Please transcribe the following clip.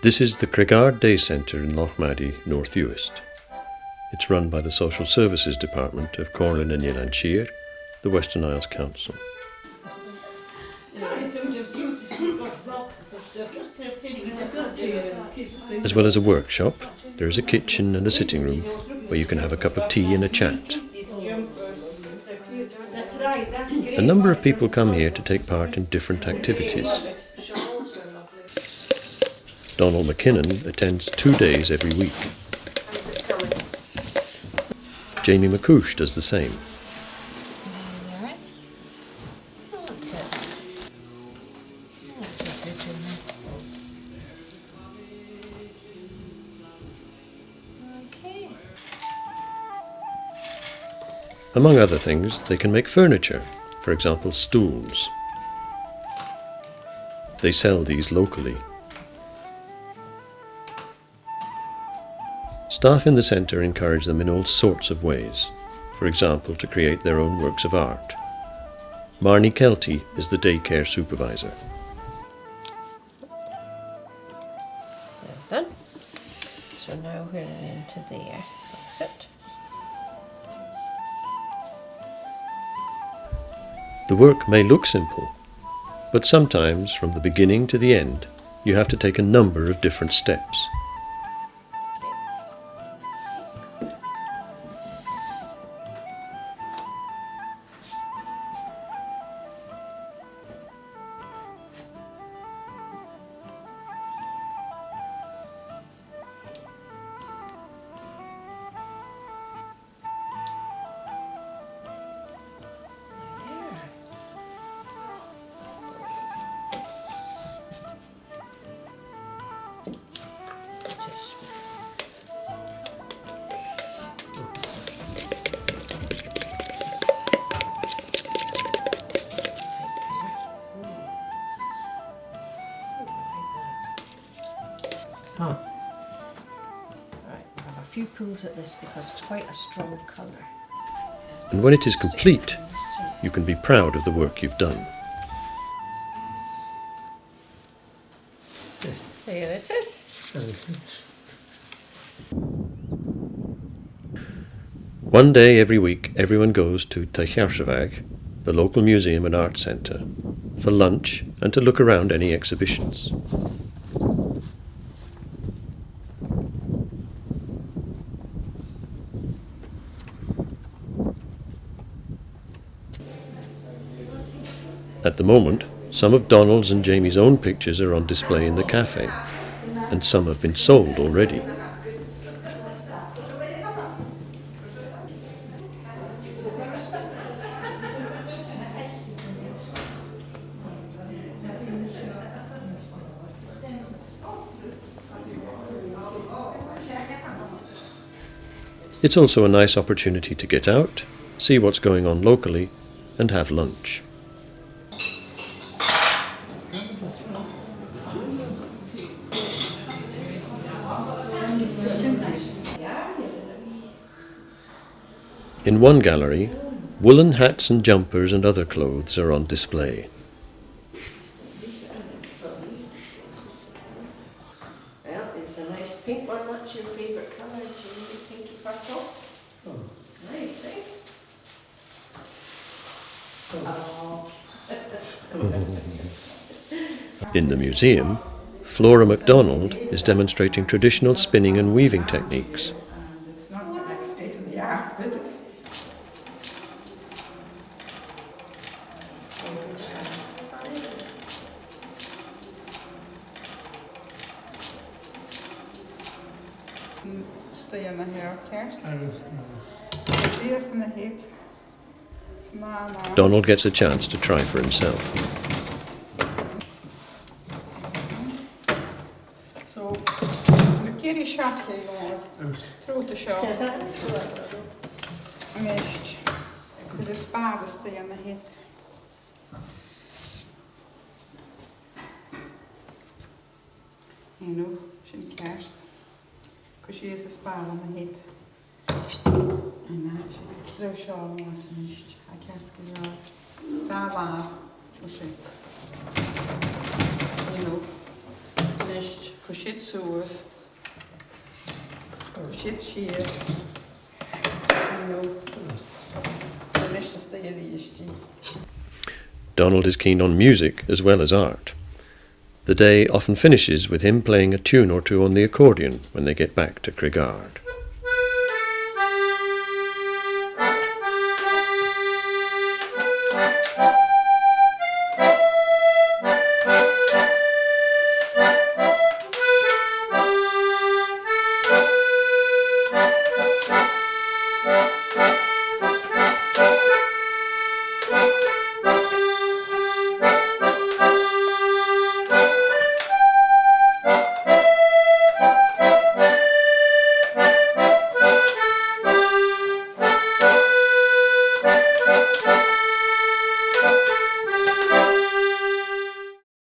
This is the Craigard Day Centre in Lochmaddy, North Uist. It's run by the Social Services Department of Corlin and Yelanshire, the Western Isles Council. As well as a workshop, there is a kitchen and a sitting room where you can have a cup of tea and a chat. A number of people come here to take part in different activities. Donald McKinnon attends 2 days every week. Jamie McCouche does the same. Among other things, they can make furniture, for example stools. They sell these locally. Staff in the centre encourage them in all sorts of ways, for example to create their own works of art. Marnie Kelty is the daycare supervisor. Well done. So now we're into there. That's it. The work may look simple, but sometimes from the beginning to the end you have to take a number of different steps. Right, I have a few pulls at this because it's quite a strong colour. And when it is complete, you can be proud of the work you've done. There it is. One day every week, everyone goes to Teicharshavag, the local museum and art centre, for lunch and to look around any exhibitions. At the moment, some of Donald's and Jamie's own pictures are on display in the cafe, and some have been sold already. It's also a nice opportunity to get out, see what's going on locally, and have lunch. In one gallery, woolen hats and jumpers and other clothes are on display. Well, it's a nice pink one. What's your favourite colour? Do you like pinky purple? Oh. Nice, eh? Oh. In the museum, Flora MacDonald is demonstrating traditional spinning and weaving techniques. It's not like state of the art, but it's stay in the hair first. See us in the heat. Donald gets a chance to try for himself. So, nu keer je schakje jongen. Through the show. Mist. De spade stay in the heat. You know, shouldn't kerst. Because she is a spade in the heat. En dan heb je terug show was mist. I kerst gejaagd. Daar waar. Hoe zit. You know. Mist. Because she sitt sós. Sitt sér. Donald is keen on music as well as art. The day often finishes with him playing a tune or two on the accordion when they get back to Craigard.